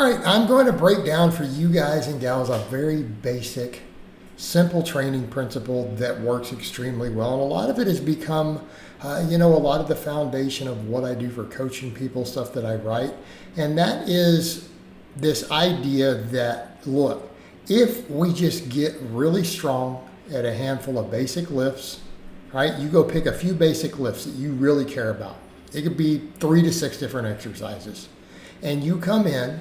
All right, I'm going to break down for you guys and gals a very basic, simple training principle that works extremely well. And a lot of it has become, a lot of the foundation of what I do for coaching people, stuff that I write. And that is this idea that, look, if we just get really strong at a handful of basic lifts, right? You go pick a few basic lifts that you really care about. It could be 3 to 6 different exercises. And you come in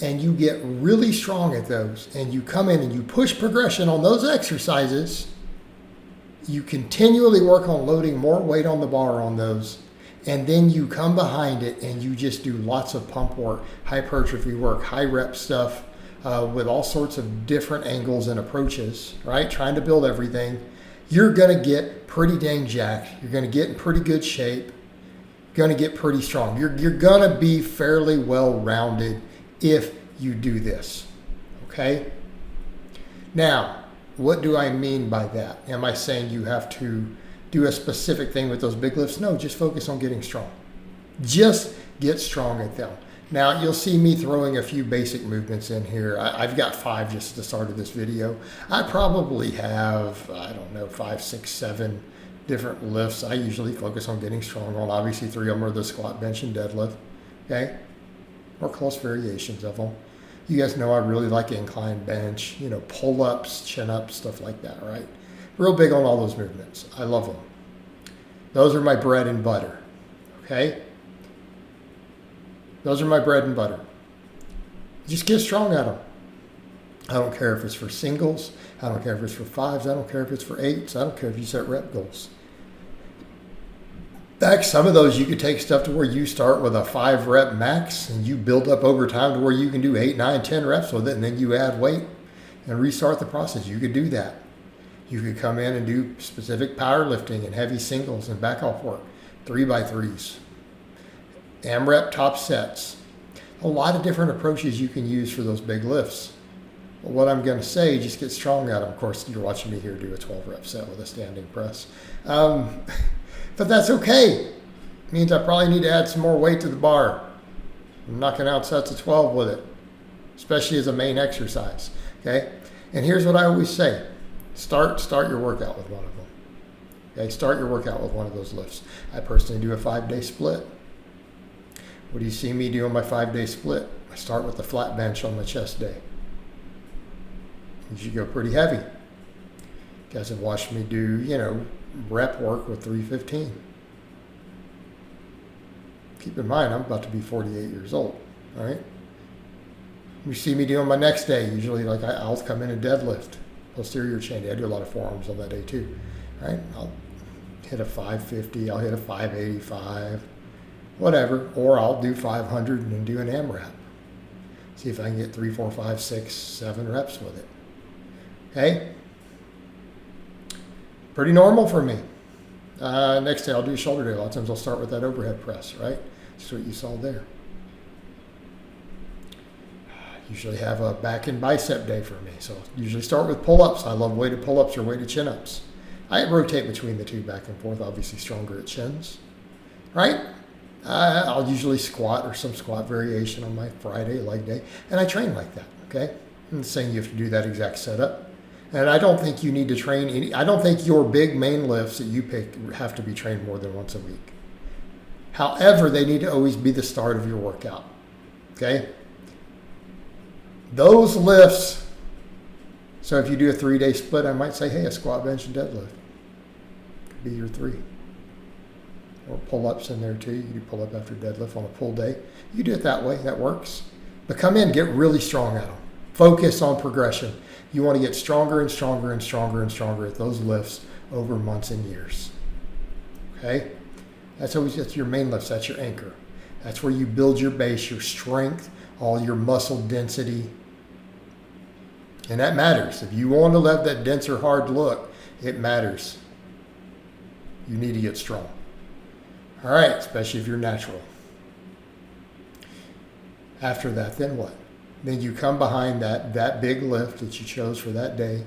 and you get really strong at those, and you come in and you push progression on those exercises. You continually work on loading more weight on the bar on those, and then you come behind it and you just do lots of pump work, hypertrophy work, high rep stuff with all sorts of different angles and approaches, right? Trying to build everything. You're going to get pretty dang jacked. You're going to get in pretty good shape. Going to get pretty strong. You're going to be fairly well-rounded if you do this, okay? Now, what do I mean by that? Am I saying you have to do a specific thing with those big lifts? No, just focus on getting strong. Just get strong at them. Now, you'll see me throwing a few basic movements in here. I've got 5 just at the start of this video. I probably have, 5, 6, 7 different lifts. I usually focus on getting strong on. Obviously, 3 of them are the squat, bench, and deadlift, okay? Or close variations of them. You guys know I really like incline bench, pull-ups, chin-ups, stuff like that, right? Real big on all those movements. I love them. Those are my bread and butter, okay? Those are my bread and butter. Just get strong at them. I don't care if it's for singles. I don't care if it's for 5s. I don't care if it's for 8s. I don't care if you set rep goals. Back some of those, you could take stuff to where you start with a 5 rep max and you build up over time to where you can do 8, 9, 10 reps with it, and then you add weight and restart the process. You could do that. You could come in and do specific powerlifting and heavy singles and back off work, 3x3s, AMRAP top sets. A lot of different approaches you can use for those big lifts. But what I'm going to say, just get strong at them. Of course, you're watching me here do a 12 rep set with a standing press. But that's okay. It means I probably need to add some more weight to the bar. I'm knocking out sets of 12 with it, especially as a main exercise, okay? And here's what I always say. Start your workout with one of them. Okay, start your workout with one of those lifts. I personally do a 5-day split. What do you see me doing my 5-day split? I start with the flat bench on my chest day. You should go pretty heavy. You guys have watched me do, rep work with 315. Keep in mind, I'm about to be 48 years old, all right? You see me doing my next day, usually I'll come in and deadlift, posterior chain day. I do a lot of forearms on that day too, right? I'll hit a 550, I'll hit a 585, whatever, or I'll do 500 and then do an AMRAP. See if I can get 3, 4, 5, 6, 7 reps with it, okay? Pretty normal for me. Next day I'll do shoulder day. A lot of times I'll start with that overhead press, right? That's what you saw there. Usually have a back and bicep day for me. So usually start with pull-ups. I love weighted pull-ups or weighted chin-ups. I rotate between the two back and forth, obviously stronger at chins, right? I'll usually squat or some squat variation on my Friday leg day. And I train like that, okay? I'm not saying you have to do that exact setup. And I don't think you need to train I don't think your big main lifts that you pick have to be trained more than once a week. However, they need to always be the start of your workout, okay? Those lifts, so if you do a 3-day split, I might say, hey, a squat, bench, and deadlift could be your 3. Or pull-ups in there too. You can do pull-up after deadlift on a pull day. You do it that way, that works. But come in, get really strong at them. Focus on progression. You want to get stronger and stronger and stronger and stronger at those lifts over months and years. Okay? That's your main lifts. That's your anchor. That's where you build your base, your strength, all your muscle density. And that matters. If you want to have that denser, hard look, it matters. You need to get strong. All right, especially if you're natural. After that, then what? Then you come behind that big lift that you chose for that day,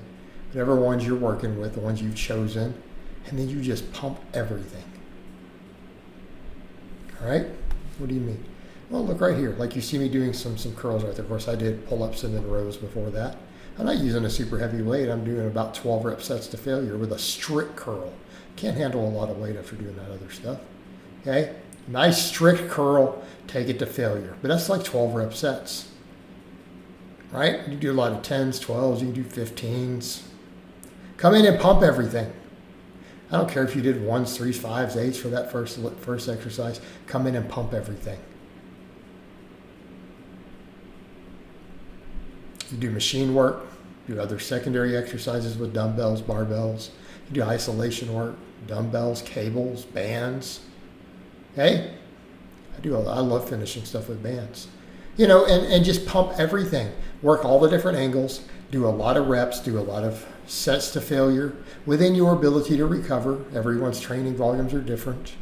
whatever ones you're working with, the ones you've chosen, and then you just pump everything. All right? What do you mean? Well, look right here. Like you see me doing some curls right there. Of course, I did pull-ups and then rows before that. I'm not using a super heavy weight. I'm doing about 12 rep sets to failure with a strict curl. Can't handle a lot of weight after doing that other stuff. Okay? Nice strict curl, take it to failure. But that's like 12 rep sets. Right? You do a lot of 10s, 12s, you can do 15s. Come in and pump everything. I don't care if you did 1s, 3s, 5s, 8s for that first exercise. Come in and pump everything. You do machine work, do other secondary exercises with dumbbells, barbells. You do isolation work, dumbbells, cables, bands. Okay? I love finishing stuff with bands. You know, and just pump everything. Work all the different angles, do a lot of reps, do a lot of sets to failure within your ability to recover. Everyone's training volumes are different.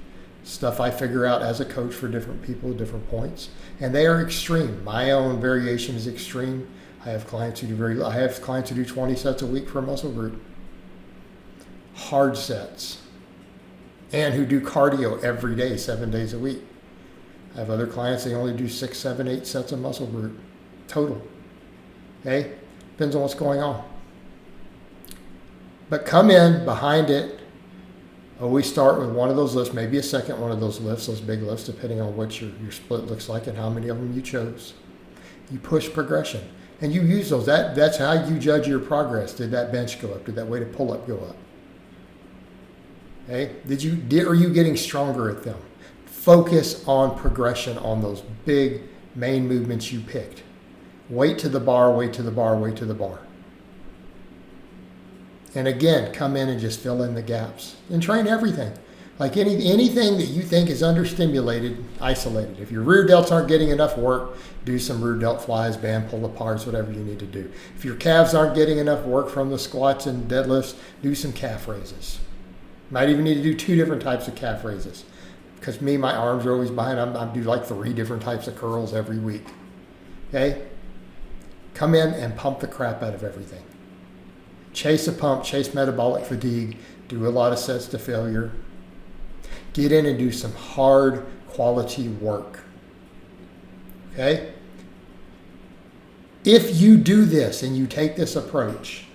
Stuff I figure out as a coach for different people at different points. And they are extreme. My own variation is extreme. I have clients who do 20 sets a week for a muscle group. Hard sets. And who do cardio every day, 7 days a week. I have other clients, they only do 6, 7, 8 sets of muscle group total. Okay? Depends on what's going on. But come in behind it. Always start with one of those lifts, maybe a second one of those lifts, those big lifts, depending on what your split looks like and how many of them you chose. You push progression. And you use those. That's how you judge your progress. Did that bench go up? Did that weighted pull-up go up? Okay? Are you getting stronger at them? Focus on progression on those big main movements you picked. Weight to the bar, weight to the bar, weight to the bar. And again, come in and just fill in the gaps. And train everything. Like anything that you think is understimulated, isolate it. If your rear delts aren't getting enough work, do some rear delt flies, band pull aparts, whatever you need to do. If your calves aren't getting enough work from the squats and deadlifts, do some calf raises. Might even need to do 2 different types of calf raises. Because my arms are always behind. I do like 3 different types of curls every week. Okay? Come in and pump the crap out of everything. Chase a pump, chase metabolic fatigue, do a lot of sets to failure. Get in and do some hard quality work. Okay? If you do this and you take this approach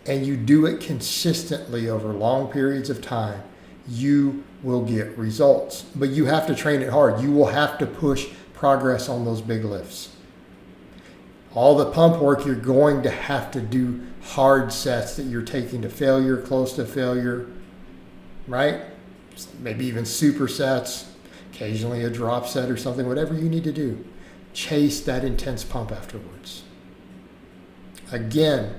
and you do it consistently over long periods of time, you will get results. But you have to train it hard. You will have to push progress on those big lifts. All the pump work, you're going to have to do hard sets that you're taking to failure, close to failure, right? Maybe even supersets, occasionally a drop set or something, whatever you need to do. Chase that intense pump afterwards. Again,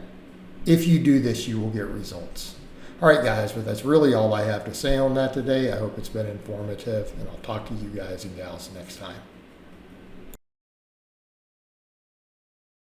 if you do this, you will get results. All right, guys, but that's really all I have to say on that today. I hope it's been informative, and I'll talk to you guys and gals next time.